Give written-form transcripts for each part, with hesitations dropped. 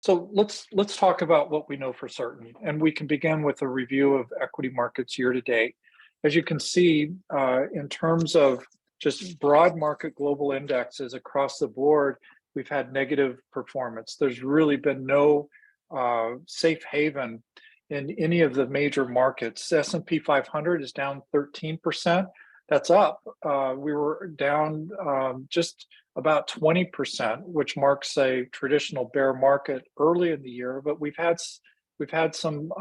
So let's talk about what we know for certain, and we can begin with a review of equity markets year to date. As you can see, in terms of just broad market global indexes across the board, we've had negative performance. There's really been no safe haven in any of the major markets. The S&P 500 is down 13%. That's up. We were down just about 20%, which marks a traditional bear market early in the year. But we've had some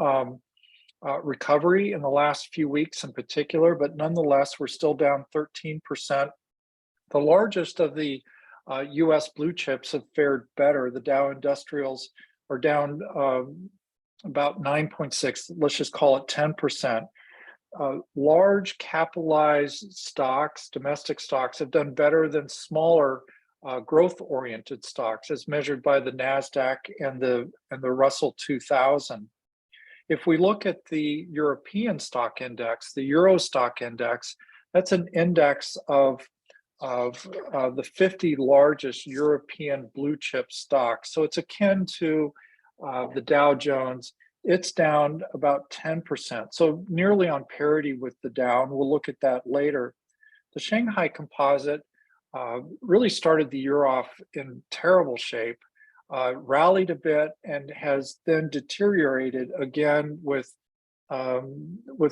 recovery in the last few weeks in particular, but nonetheless, we're still down 13%. The largest of the US blue chips have fared better. The Dow Industrials are down about 9.6, let's just call it 10%. Large capitalized stocks, domestic stocks, have done better than smaller growth-oriented stocks as measured by the NASDAQ and the Russell 2000. If we look at the European stock index, the Euro stock index, that's an index of the 50 largest European blue chip stocks. So it's akin to the Dow Jones. It's down about 10%, so nearly on parity with the Dow, and we'll look at that later. The Shanghai Composite really started the year off in terrible shape, rallied a bit, and has then deteriorated again with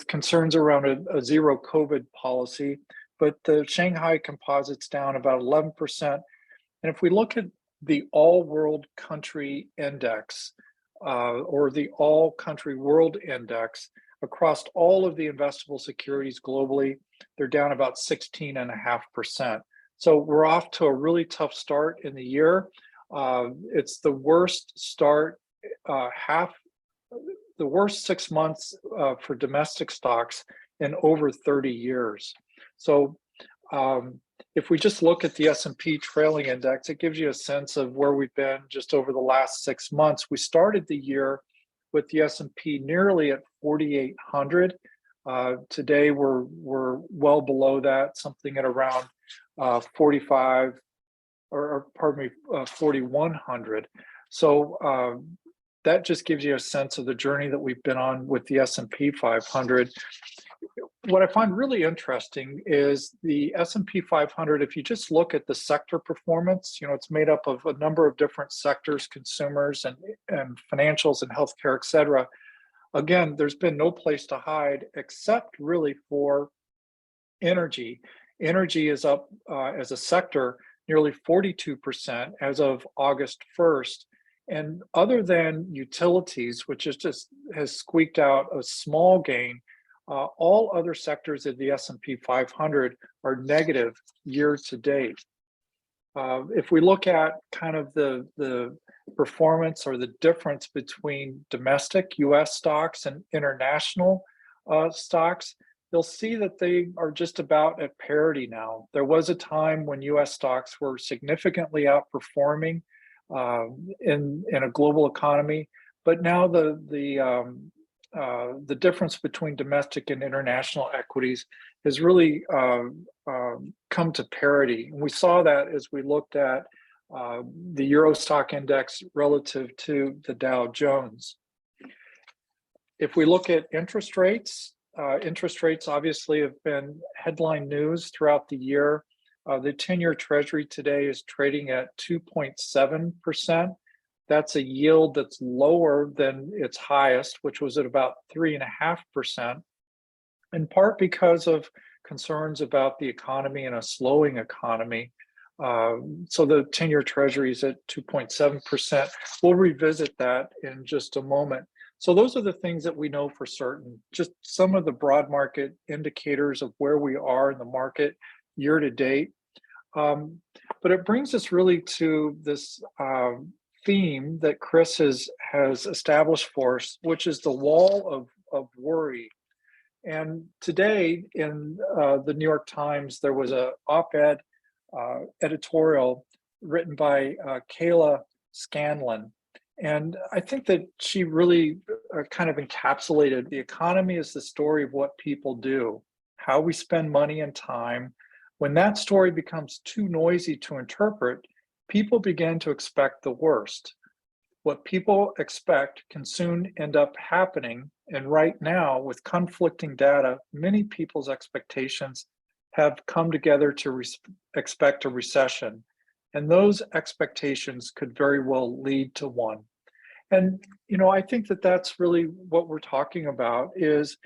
concerns around a zero COVID policy. But the Shanghai Composite's down about 11%. And if we look at the all world country index, or the all country world index, across all of the investable securities globally, they're down about 16.5%. So we're off to a really tough start in the year. It's the worst start, the worst 6 months for domestic stocks in over 30 years. So if we just look at the S&P trailing index, it gives you a sense of where we've been just over the last 6 months. We started the year with the S&P nearly at 4,800. Today we're well below that, something at around 4,100. So that just gives you a sense of the journey that we've been on with the S&P 500. What I find really interesting is the S&P 500, if you just look at the sector performance, it's made up of a number of different sectors, consumers and financials and healthcare, et cetera. Again, there's been no place to hide except really for energy. Energy is up as a sector nearly 42% as of August 1st. And other than utilities, which has squeaked out a small gain, all other sectors of the S&P 500 are negative year to date. If we look at kind of the performance or the difference between domestic US stocks and international stocks, you'll see that they are just about at parity now. There was a time when US stocks were significantly outperforming in a global economy, but now the difference between domestic and international equities has really come to parity. And we saw that as we looked at the Euro stock index relative to the Dow Jones. If we look at interest rates obviously have been headline news throughout the year. The 10-year Treasury today is trading at 2.7%. That's a yield that's lower than its highest, which was at about 3.5%, in part because of concerns about the economy and a slowing economy. So the 10-year Treasury is at 2.7%. We'll revisit that in just a moment. So those are the things that we know for certain, just some of the broad market indicators of where we are in the market year to date. But it brings us really to this theme that Chris has established for us, which is the wall of worry. And today in the New York Times, there was a op-ed editorial written by Kayla Scanlon. And I think that she really kind of encapsulated the economy is the story of what people do, how we spend money and time. When that story becomes too noisy to interpret, people begin to expect the worst. what people expect can soon end up happening. And right now, with conflicting data, many people's expectations have come together to expect a recession. And those expectations could very well lead to one. And, I think that that's really what we're talking about is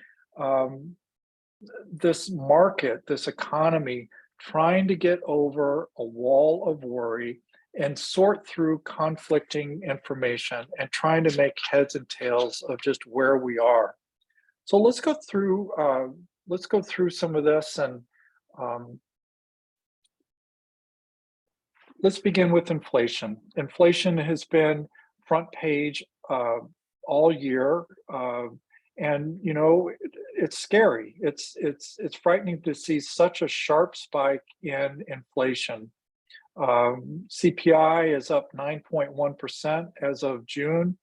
this market, this economy, trying to get over a wall of worry and sort through conflicting information and trying to make heads and tails of just where we are. So let's go through some of this, and let's begin with inflation. Inflation has been front page all year, and it's scary. It's frightening to see such a sharp spike in inflation. CPI is up 9.1% as of June.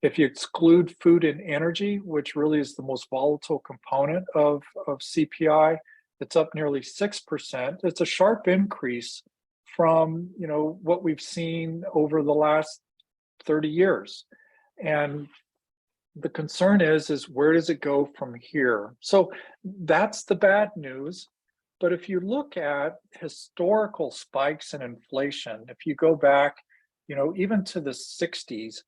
If you exclude food and energy, which really is the most volatile component of CPI, it's up nearly 6%. It's a sharp increase from what we've seen over the last 30 years. And the concern is where does it go from here? So that's the bad news. But if you look at historical spikes in inflation, if you go back, even to the 60s,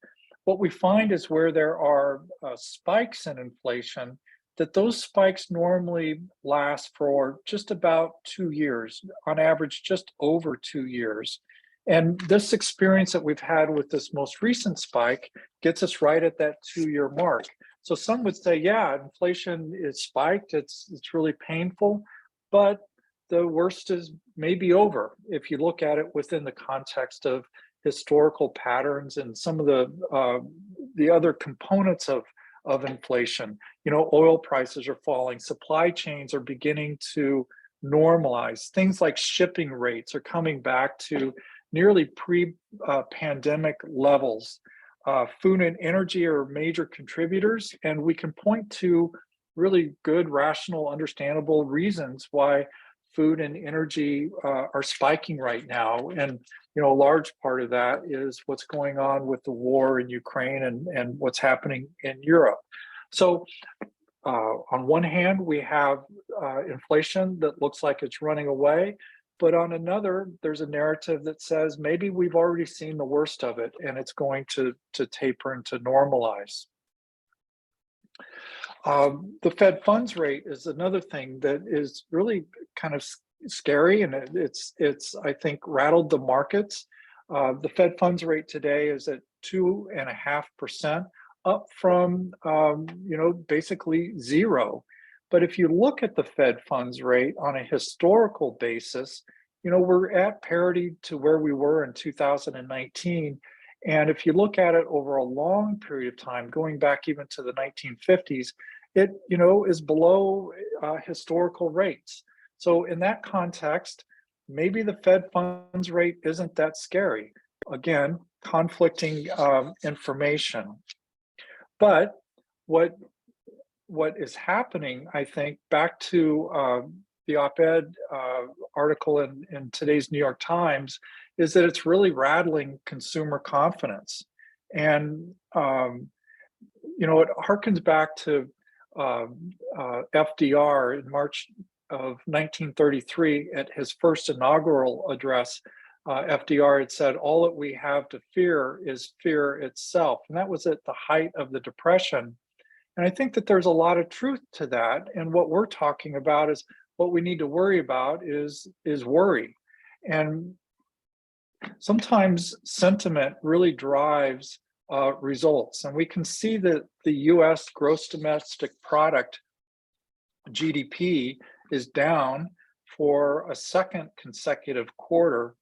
what we find is where there are spikes in inflation, that those spikes normally last for just about 2 years, on average, just over 2 years. And this experience that we've had with this most recent spike gets us right at that 2-year mark. So some would say, yeah, inflation is spiked, it's really painful, but the worst is maybe over if you look at it within the context of historical patterns and some of the other components of inflation. Oil prices are falling, supply chains are beginning to normalize. Things like shipping rates are coming back to nearly pre-pandemic levels. Food and energy are major contributors, and we can point to really good, rational, understandable reasons why food and energy are spiking right now. And a large part of that is what's going on with the war in Ukraine and what's happening in Europe. So on one hand, we have inflation that looks like it's running away, but on another, there's a narrative that says maybe we've already seen the worst of it and it's going to taper and to normalize. The Fed funds rate is another thing that is really kind of scary, and it's I think rattled the markets. The Fed funds rate today is at 2.5%, up from basically zero. But if you look at the Fed funds rate on a historical basis, we're at parity to where we were in 2019. And if you look at it over a long period of time, going back even to the 1950s, it is below historical rates. So in that context, maybe the Fed funds rate isn't that scary. Again, conflicting information. But what is happening, I think, back to the op-ed article in today's New York Times, is that it's really rattling consumer confidence. And, it harkens back to FDR in March of 1933 at his first inaugural address. FDR had said, all that we have to fear is fear itself. And that was at the height of the Depression. And I think that there's a lot of truth to that. And what we're talking about is what we need to worry about is worry. And sometimes sentiment really drives results. And we can see that the US gross domestic product, GDP, is down for a second consecutive quarter.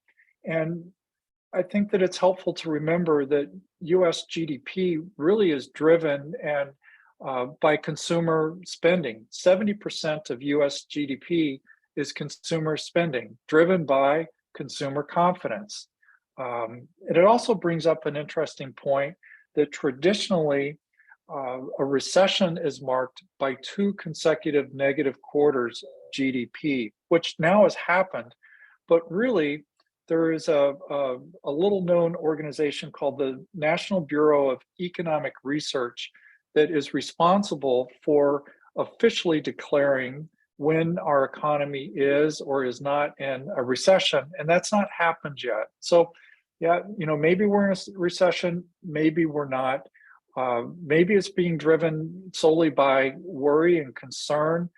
And I think that it's helpful to remember that US GDP really is driven by consumer spending. 70% of US GDP is consumer spending, driven by consumer confidence. And it also brings up an interesting point that traditionally a recession is marked by 2 consecutive negative quarters GDP, which now has happened. But really, there is a little known organization called the National Bureau of Economic Research that is responsible for officially declaring when our economy is or is not in a recession, and that's not happened yet. So yeah, maybe we're in a recession, maybe we're not. Maybe it's being driven solely by worry and concern.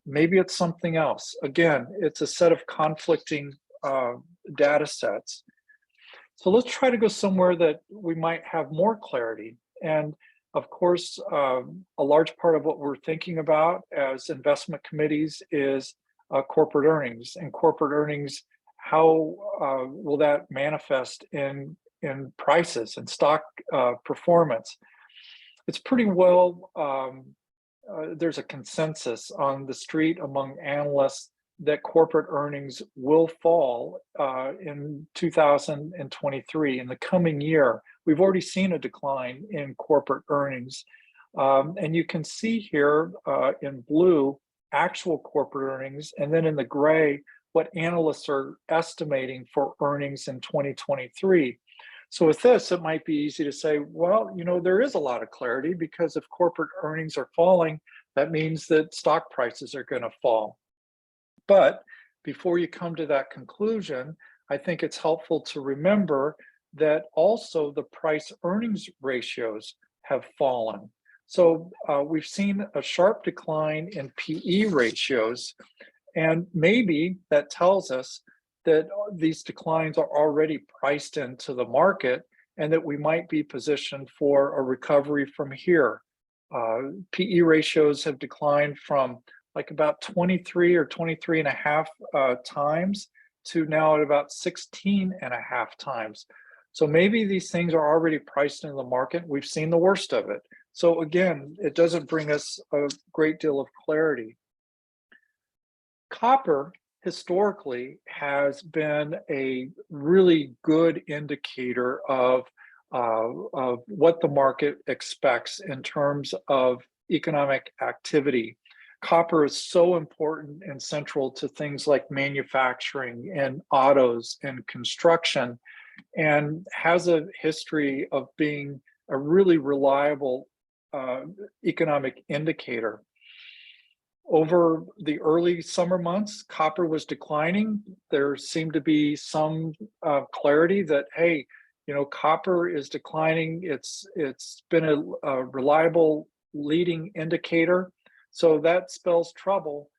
Maybe it's something else. Again, it's a set of conflicting data sets. So let's try to go somewhere that we might have more clarity. And of course, a large part of what we're thinking about as investment committees is corporate earnings. And corporate earnings, how will that manifest in prices and stock performance? It's pretty well, there's a consensus on the street among analysts that corporate earnings will fall in 2023, in the coming year. We've already seen a decline in corporate earnings. And you can see here in blue, actual corporate earnings, and then in the gray, what analysts are estimating for earnings in 2023. So with this, it might be easy to say, well, there is a lot of clarity, because if corporate earnings are falling, that means that stock prices are going to fall. But before you come to that conclusion, I think it's helpful to remember that also the price earnings ratios have fallen. So we've seen a sharp decline in PE ratios, and maybe that tells us that these declines are already priced into the market, and that we might be positioned for a recovery from here. PE ratios have declined from like about 23 or 23 and a half times to now at about 16 and a half times. So maybe these things are already priced into the market. We've seen the worst of it. So again, it doesn't bring us a great deal of clarity. Copper historically has been a really good indicator of what the market expects in terms of economic activity. Copper is so important and central to things like manufacturing and autos and construction, and has a history of being a really reliable economic indicator. Over the early summer months, copper was declining. There seemed to be some clarity that, hey, copper is declining. It's been a reliable leading indicator. So that spells trouble,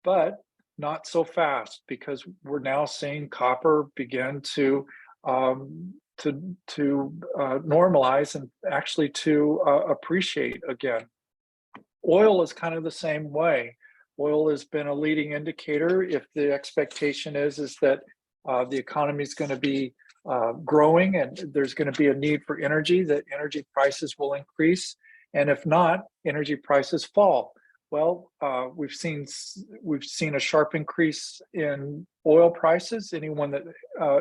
but not so fast, because we're now seeing copper begin to normalize and actually to appreciate again. Oil is kind of the same way. Oil has been a leading indicator. If the expectation is that the economy is going to be growing and there's going to be a need for energy, that energy prices will increase, and if not, energy prices fall. Well, we've seen a sharp increase in oil prices. Anyone that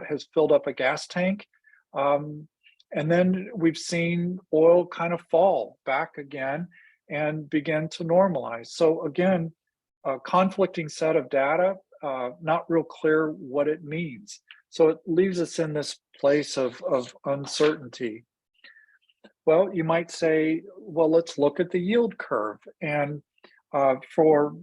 has filled up a gas tank, and then we've seen oil kind of fall back again and begin to normalize. So again, a conflicting set of data, not real clear what it means. So it leaves us in this place of uncertainty. Well, you might say, well, let's look at the yield curve. And for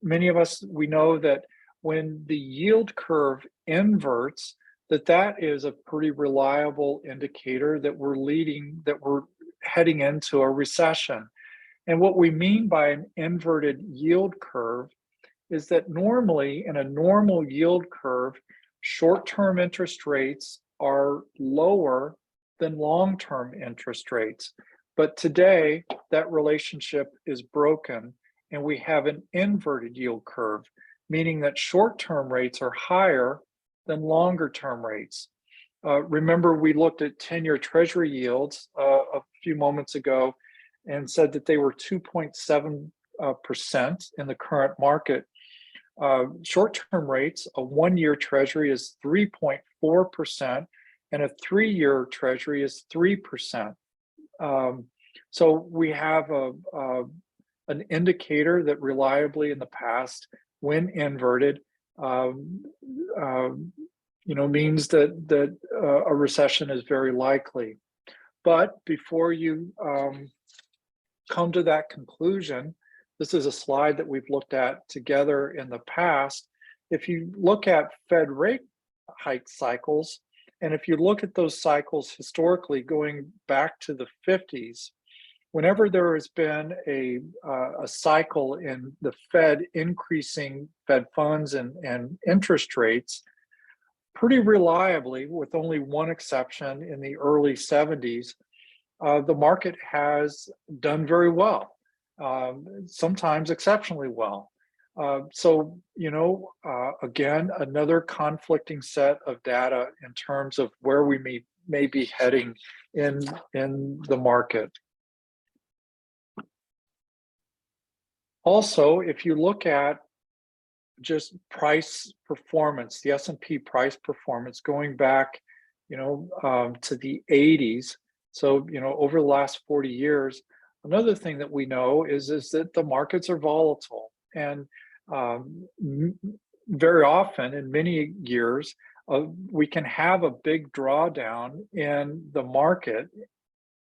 many of us, we know that when the yield curve inverts, that is a pretty reliable indicator that we're heading into a recession. And what we mean by an inverted yield curve is that normally in a normal yield curve, short-term interest rates are lower than long-term interest rates. But today, that relationship is broken, and we have an inverted yield curve, meaning that short-term rates are higher than longer-term rates. Remember, we looked at 10-year Treasury yields a few moments ago and said that they were 2.7% in the current market. Short-term rates, a one-year Treasury is 3.4%, and a three-year Treasury is 3%. So we have an indicator that reliably in the past, when inverted, means that a recession is very likely. But before you come to that conclusion, this is a slide that we've looked at together in the past. If you look at Fed rate hike cycles, and if you look at those cycles historically going back to the 50s, whenever there has been a cycle in the Fed increasing Fed funds and interest rates, pretty reliably, with only one exception in the early 70s, the market has done very well, sometimes exceptionally well. So, again, another conflicting set of data in terms of where we may be heading in the market. Also, if you look at just price performance, the S&P price performance going back, to the 80s. So, over the last 40 years, another thing that we know is that the markets are volatile, and very often in many years, we can have a big drawdown in the market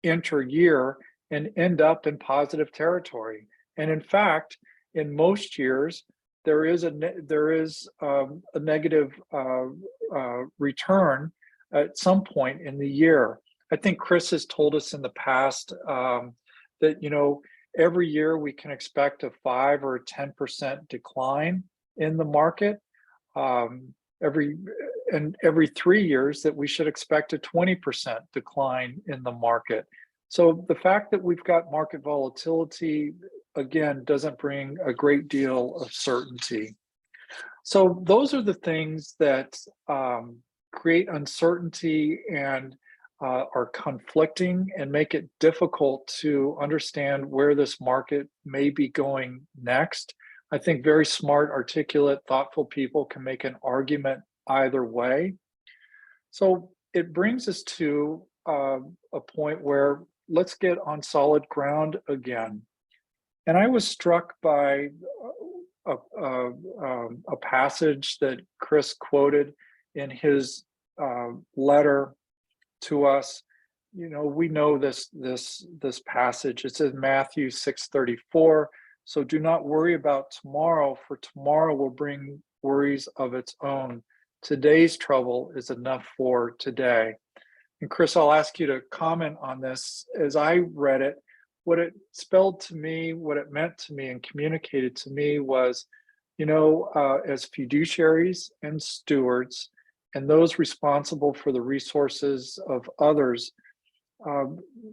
inter-year and end up in positive territory. And in fact, in most years, there is a negative return at some point in the year. I think Chris has told us in the past that every year we can expect a 5 or 10% decline in the market. Every 3 years that we should expect a 20% decline in the market. So the fact that we've got market volatility, again, doesn't bring a great deal of certainty. So those are the things that create uncertainty and are conflicting and make it difficult to understand where this market may be going next. I think very smart, articulate, thoughtful people can make an argument either way. So it brings us to a point where let's get on solid ground again. And I was struck by a passage that Chris quoted in his letter to us. We know this passage. It's in Matthew 6:34. So do not worry about tomorrow, for tomorrow will bring worries of its own. Today's trouble is enough for today. And Chris, I'll ask you to comment on this. As I read it, what it spelled to me, what it meant to me and communicated to me was, as fiduciaries and stewards and those responsible for the resources of others,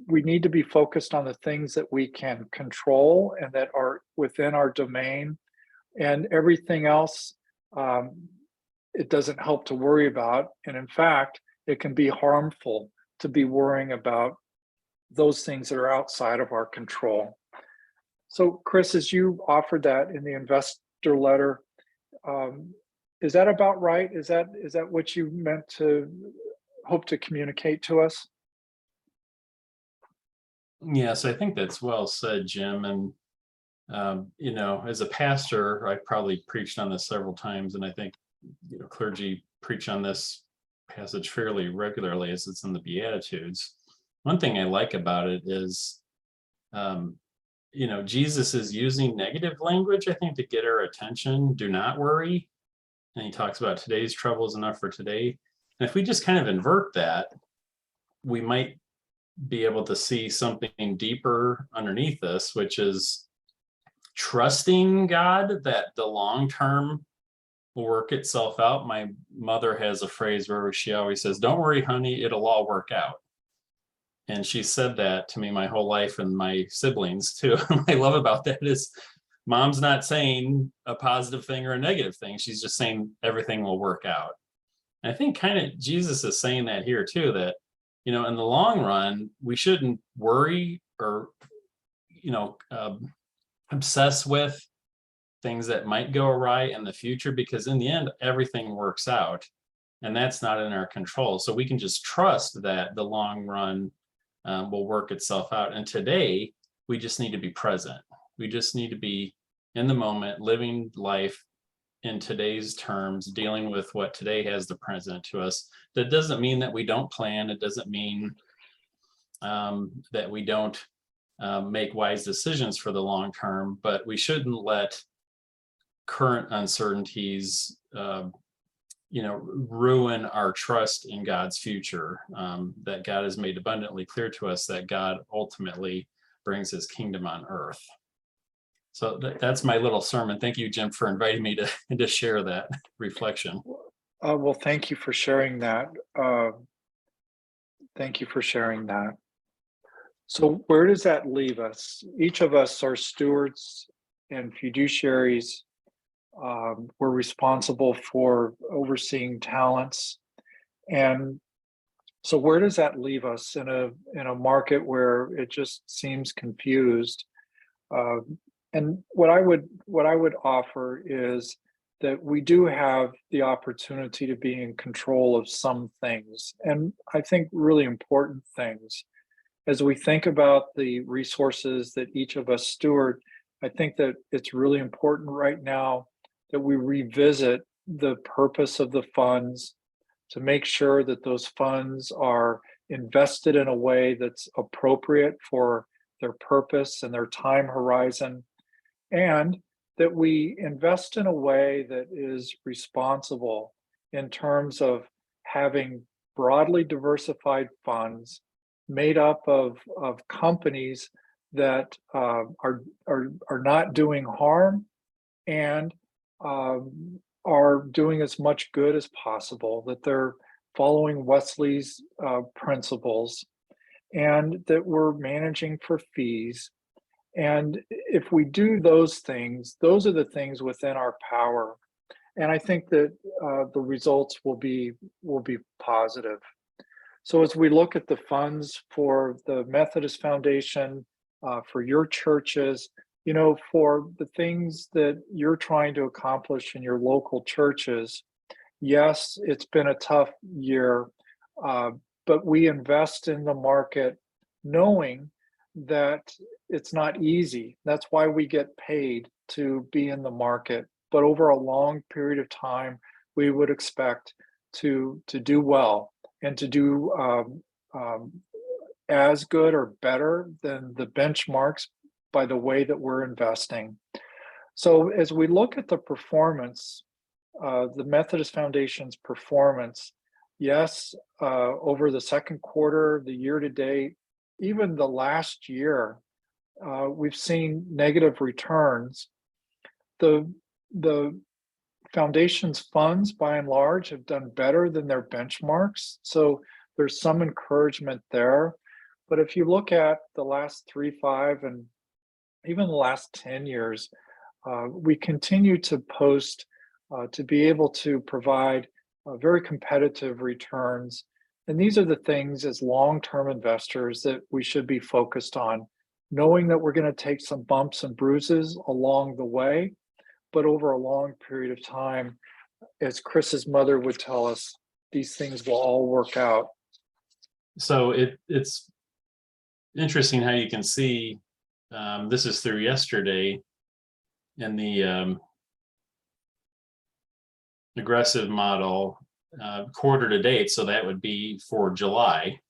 we need to be focused on the things that we can control and that are within our domain, and everything else, it doesn't help to worry about. And in fact, it can be harmful to be worrying about those things that are outside of our control. So Chris, as you offered that in the investor letter, is that about right? Is that what you meant to hope to communicate to us? Yes, I think that's well said, Jim. And, as a pastor, I probably preached on this several times, and I think, clergy preach on this passage fairly regularly as it's in the Beatitudes. One thing I like about it is, Jesus is using negative language, I think, to get our attention. Do not worry. And he talks about today's trouble is enough for today. And if we just kind of invert that, we might be able to see something deeper underneath this, which is trusting God that the long term will work itself out. My mother has a phrase where she always says, "Don't worry, honey, it'll all work out." And she said that to me my whole life, and my siblings too. What I love about that is mom's not saying a positive thing or a negative thing. She's just saying everything will work out. And I think kind of Jesus is saying that here too, that, in the long run, we shouldn't worry or, obsess with things that might go awry in the future, because in the end, everything works out, and that's not in our control. So we can just trust that the long run will work itself out. And today, we just need to be present. We just need to be in the moment, living life in today's terms, dealing with what today has the president to us. That doesn't mean that we don't plan. It doesn't mean that we don't make wise decisions for the long term, but we shouldn't let current uncertainties ruin our trust in God's future, that God has made abundantly clear to us that God ultimately brings his kingdom on earth. So that's my little sermon. Thank you, Jim, for inviting me to share that reflection. Well, thank you for sharing that. Thank you for sharing that. So where does that leave us? Each of us are stewards and fiduciaries. We're responsible for overseeing talents. And so where does that leave us in a market where it just seems confused? And what I would offer is that we do have the opportunity to be in control of some things, and I think really important things. As we think about the resources that each of us steward, I think that it's really important right now that we revisit the purpose of the funds, to make sure that those funds are invested in a way that's appropriate for their purpose and their time horizon, and that we invest in a way that is responsible in terms of having broadly diversified funds made up of companies that are not doing harm and are doing as much good as possible, that they're following Wesley's principles, and that we're managing for fees. And if we do those things, those are the things within our power. And I think that the results will be positive. So as we look at the funds for the Methodist Foundation, for your churches, for the things that you're trying to accomplish in your local churches, yes, it's been a tough year, but we invest in the market knowing that it's not easy. That's why we get paid to be in the market. But over a long period of time, we would expect to do well and to do as good or better than the benchmarks by the way that we're investing. So as we look at the performance, the Methodist Foundation's performance, yes, over the second quarter, the year to date, even the last year, we've seen negative returns. The foundation's funds, by and large, have done better than their benchmarks. So there's some encouragement there. But if you look at the last 3, 5, and even the last 10 years, we continue to post to be able to provide very competitive returns. And these are the things as long-term investors that we should be focused on, knowing that we're going to take some bumps and bruises along the way, but over a long period of time, as Chris's mother would tell us, these things will all work out. So it's interesting how you can see, this is through yesterday, in the aggressive model, quarter to date, so that would be for July.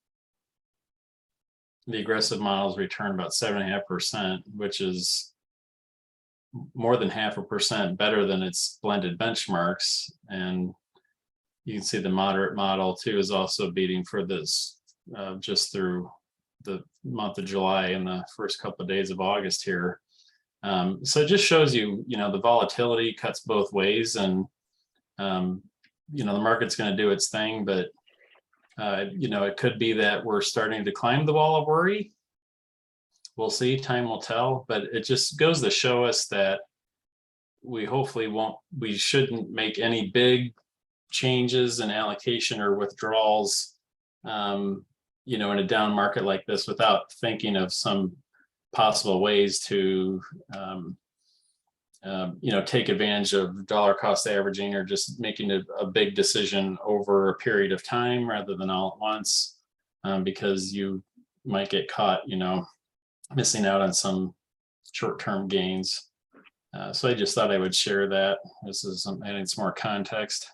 The aggressive models return about 7.5%, which is more than 0.5% better than its blended benchmarks. And you can see the moderate model too is also beating for this just through the month of July and the first couple of days of August here. So it just shows you, the volatility cuts both ways, and the market's going to do its thing, but it could be that we're starting to climb the wall of worry. We'll see, time will tell, but it just goes to show us that we shouldn't make any big changes in allocation or withdrawals, in a down market like this without thinking of some possible ways to, take advantage of dollar cost averaging, or just making a big decision over a period of time rather than all at once, because you might get caught, missing out on some short-term gains. So I just thought I would share that. This is adding some more context.